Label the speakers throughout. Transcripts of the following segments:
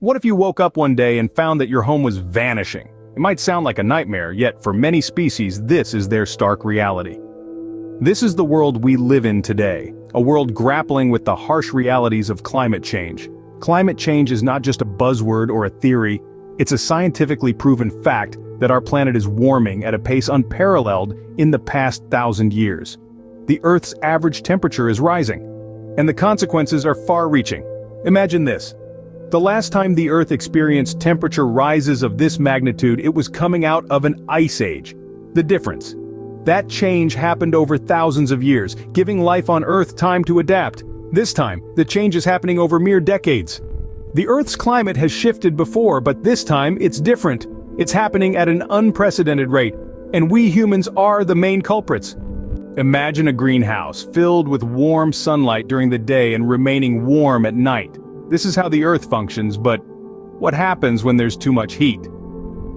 Speaker 1: What if you woke up one day and found that your home was vanishing? It might sound like a nightmare, yet for many species, this is their stark reality. This is the world we live in today, a world grappling with the harsh realities of climate change. Climate change is not just a buzzword or a theory, it's a scientifically proven fact that our planet is warming at a pace unparalleled in the past 1,000 years. The Earth's average temperature is rising, and the consequences are far-reaching. Imagine this. The last time the Earth experienced temperature rises of this magnitude, it was coming out of an ice age. The difference? That change happened over thousands of years, giving life on Earth time to adapt. This time, the change is happening over mere decades. The Earth's climate has shifted before, but this time it's different. It's happening at an unprecedented rate, and we humans are the main culprits. Imagine a greenhouse filled with warm sunlight during the day and remaining warm at night. This is how the Earth functions, but what happens when there's too much heat?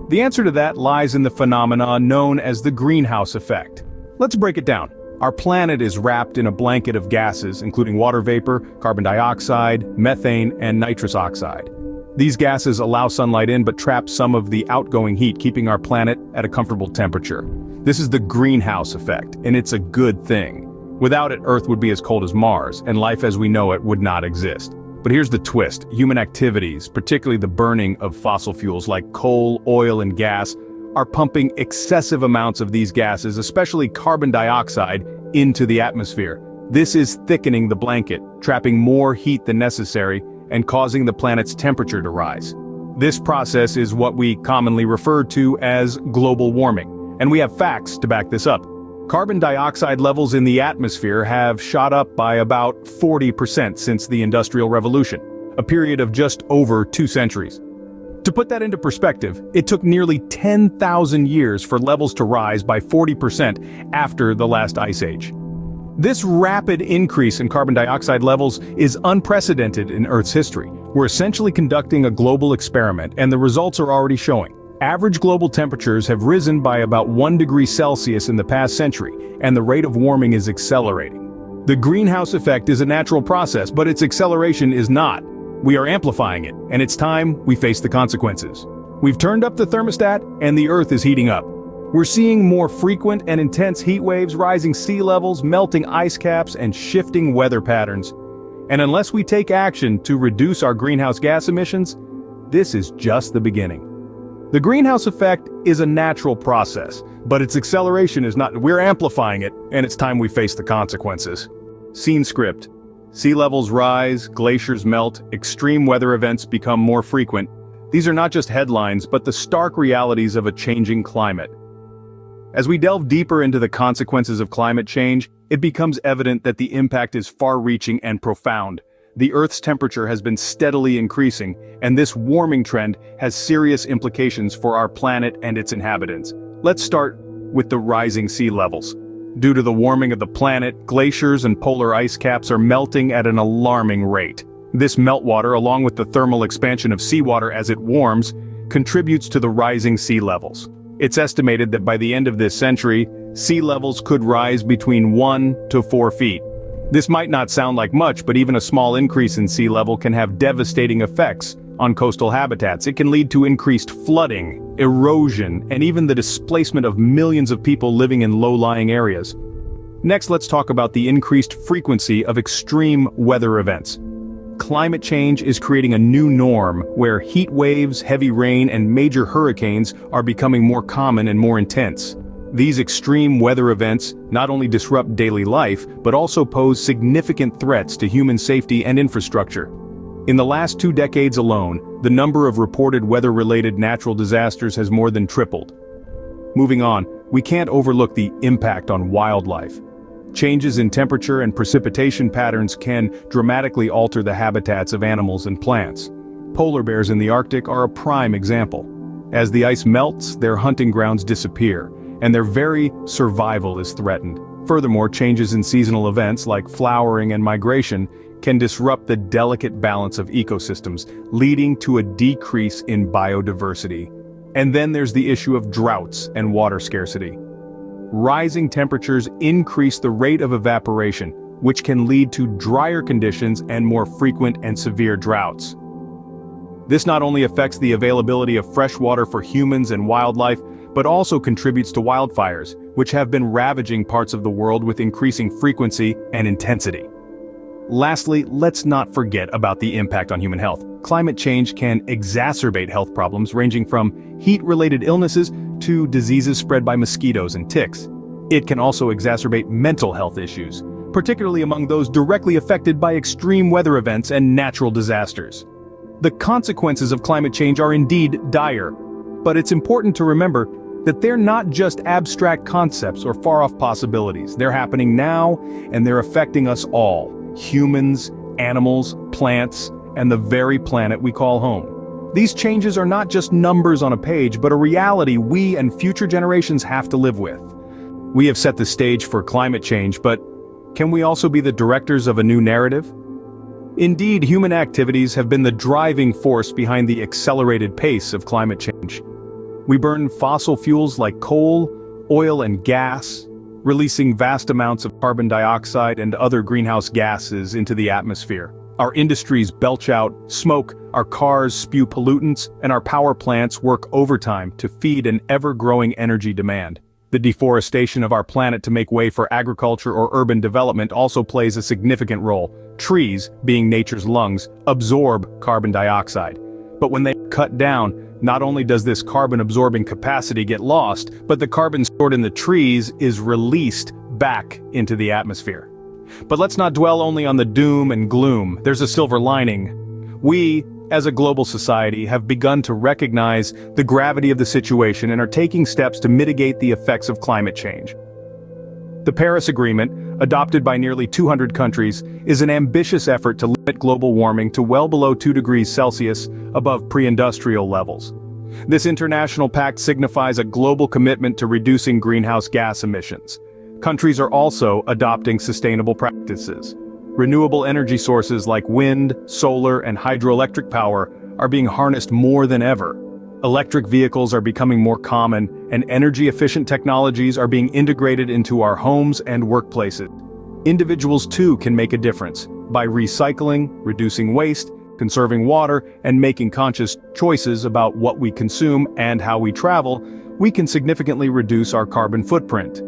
Speaker 1: The answer to that lies in the phenomena known as the greenhouse effect. Let's break it down. Our planet is wrapped in a blanket of gases, including water vapor, carbon dioxide, methane, and nitrous oxide. These gases allow sunlight in but trap some of the outgoing heat, keeping our planet at a comfortable temperature. This is the greenhouse effect, and it's a good thing. Without it, Earth would be as cold as Mars, and life as we know it would not exist. But here's the twist. Human activities, particularly the burning of fossil fuels like coal, oil, and gas, are pumping excessive amounts of these gases, especially carbon dioxide, into the atmosphere. This is thickening the blanket, trapping more heat than necessary, and causing the planet's temperature to rise. This process is what we commonly refer to as global warming, and we have facts to back this up. Carbon dioxide levels in the atmosphere have shot up by about 40% since the Industrial Revolution, a period of just over 2 centuries. To put that into perspective, it took nearly 10,000 years for levels to rise by 40% after the last ice age. This rapid increase in carbon dioxide levels is unprecedented in Earth's history. We're essentially conducting a global experiment, and the results are already showing. Average global temperatures have risen by about 1 degree Celsius in the past century, and the rate of warming is accelerating. The greenhouse effect is a natural process, but its acceleration is not. We are amplifying it, and it's time we face the consequences. We've turned up the thermostat, and the Earth is heating up. We're seeing more frequent and intense heat waves, rising sea levels, melting ice caps, and shifting weather patterns. And unless we take action to reduce our greenhouse gas emissions, this is just the beginning. The greenhouse effect is a natural process, but its acceleration is not. We're amplifying it, and it's time we face the consequences. Scene script. Sea levels rise, glaciers melt, extreme weather events become more frequent. These are not just headlines, but the stark realities of a changing climate. As we delve deeper into the consequences of climate change, it becomes evident that the impact is far-reaching and profound. The Earth's temperature has been steadily increasing, and this warming trend has serious implications for our planet and its inhabitants. Let's start with the rising sea levels. Due to the warming of the planet, glaciers and polar ice caps are melting at an alarming rate. This meltwater, along with the thermal expansion of seawater as it warms, contributes to the rising sea levels. It's estimated that by the end of this century, sea levels could rise between 1 to 4 feet. This might not sound like much, but even a small increase in sea level can have devastating effects on coastal habitats. It can lead to increased flooding, erosion, and even the displacement of millions of people living in low-lying areas. Next, let's talk about the increased frequency of extreme weather events. Climate change is creating a new norm where heat waves, heavy rain, and major hurricanes are becoming more common and more intense. These extreme weather events not only disrupt daily life, but also pose significant threats to human safety and infrastructure. In the last 2 decades alone, the number of reported weather-related natural disasters has more than tripled. Moving on, we can't overlook the impact on wildlife. Changes in temperature and precipitation patterns can dramatically alter the habitats of animals and plants. Polar bears in the Arctic are a prime example. As the ice melts, their hunting grounds disappear, and their very survival is threatened. Furthermore, changes in seasonal events like flowering and migration can disrupt the delicate balance of ecosystems, leading to a decrease in biodiversity. And then there's the issue of droughts and water scarcity. Rising temperatures increase the rate of evaporation, which can lead to drier conditions and more frequent and severe droughts. This not only affects the availability of fresh water for humans and wildlife, but also contributes to wildfires, which have been ravaging parts of the world with increasing frequency and intensity. Lastly, let's not forget about the impact on human health. Climate change can exacerbate health problems ranging from heat-related illnesses to diseases spread by mosquitoes and ticks. It can also exacerbate mental health issues, particularly among those directly affected by extreme weather events and natural disasters. The consequences of climate change are indeed dire, but it's important to remember that they're not just abstract concepts or far-off possibilities. They're happening now, and they're affecting us all: humans, animals, plants, and the very planet we call home. These changes are not just numbers on a page, but a reality we and future generations have to live with. We have set the stage for climate change, but can we also be the directors of a new narrative? Indeed, human activities have been the driving force behind the accelerated pace of climate change. We burn fossil fuels like coal, oil, and gas, releasing vast amounts of carbon dioxide and other greenhouse gases into the atmosphere. Our industries belch out smoke, our cars spew pollutants, and our power plants work overtime to feed an ever-growing energy demand. The deforestation of our planet to make way for agriculture or urban development also plays a significant role. Trees, being nature's lungs, absorb carbon dioxide. But when they are cut down, not only does this carbon-absorbing capacity get lost, but the carbon stored in the trees is released back into the atmosphere. But let's not dwell only on the doom and gloom. There's a silver lining. We, as a global society, have begun to recognize the gravity of the situation and are taking steps to mitigate the effects of climate change. The Paris Agreement, adopted by nearly 200 countries, is an ambitious effort to limit global warming to well below 2 degrees Celsius above pre-industrial levels. This international pact signifies a global commitment to reducing greenhouse gas emissions. Countries are also adopting sustainable practices. Renewable energy sources like wind, solar, and hydroelectric power are being harnessed more than ever. Electric vehicles are becoming more common, and energy-efficient technologies are being integrated into our homes and workplaces. Individuals too can make a difference. By recycling, reducing waste, conserving water, and making conscious choices about what we consume and how we travel, we can significantly reduce our carbon footprint.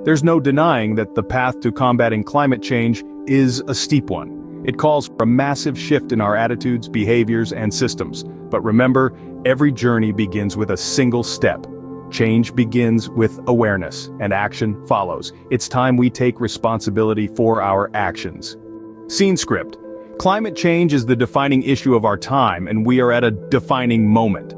Speaker 1: There's no denying that the path to combating climate change is a steep one. It calls for a massive shift in our attitudes, behaviors, and systems. But remember, every journey begins with a single step. Change begins with awareness, and action follows. It's time we take responsibility for our actions. Scene script. Climate change is the defining issue of our time, and we are at a defining moment.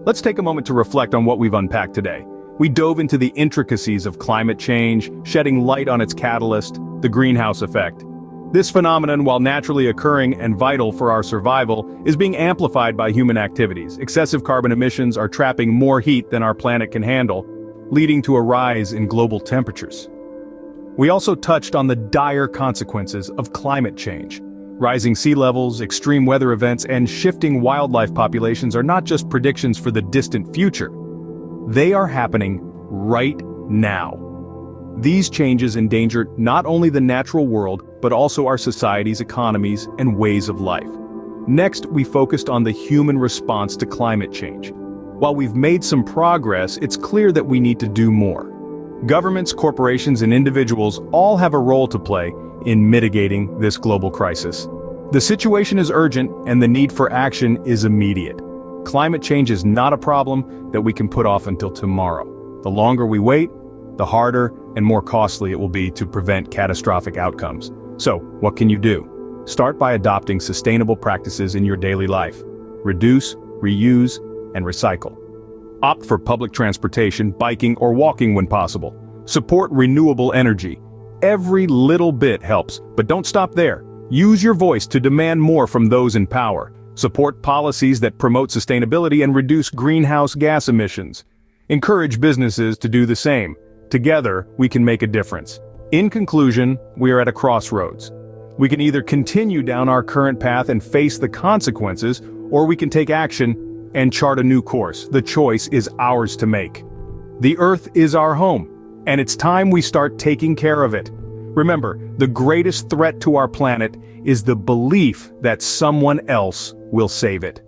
Speaker 1: Let's take a moment to reflect on what we've unpacked today. We dove into the intricacies of climate change, shedding light on its catalyst, the greenhouse effect. This phenomenon, while naturally occurring and vital for our survival, is being amplified by human activities. Excessive carbon emissions are trapping more heat than our planet can handle, leading to a rise in global temperatures. We also touched on the dire consequences of climate change. Rising sea levels, extreme weather events, and shifting wildlife populations are not just predictions for the distant future. They are happening right now. These changes endanger not only the natural world, but also our society's economies and ways of life. Next, we focused on the human response to climate change. While we've made some progress, it's clear that we need to do more. Governments, corporations, and individuals all have a role to play in mitigating this global crisis. The situation is urgent, and the need for action is immediate. Climate change is not a problem that we can put off until tomorrow. The longer we wait, the harder and more costly it will be to prevent catastrophic outcomes. So, what can you do? Start by adopting sustainable practices in your daily life. Reduce, reuse, and recycle. Opt for public transportation, biking, or walking when possible. Support renewable energy. Every little bit helps, but don't stop there. Use your voice to demand more from those in power. Support policies that promote sustainability and reduce greenhouse gas emissions. Encourage businesses to do the same. Together, we can make a difference. In conclusion, we are at a crossroads. We can either continue down our current path and face the consequences, or we can take action and chart a new course. The choice is ours to make. The Earth is our home, and it's time we start taking care of it. Remember, the greatest threat to our planet is the belief that someone else will save it.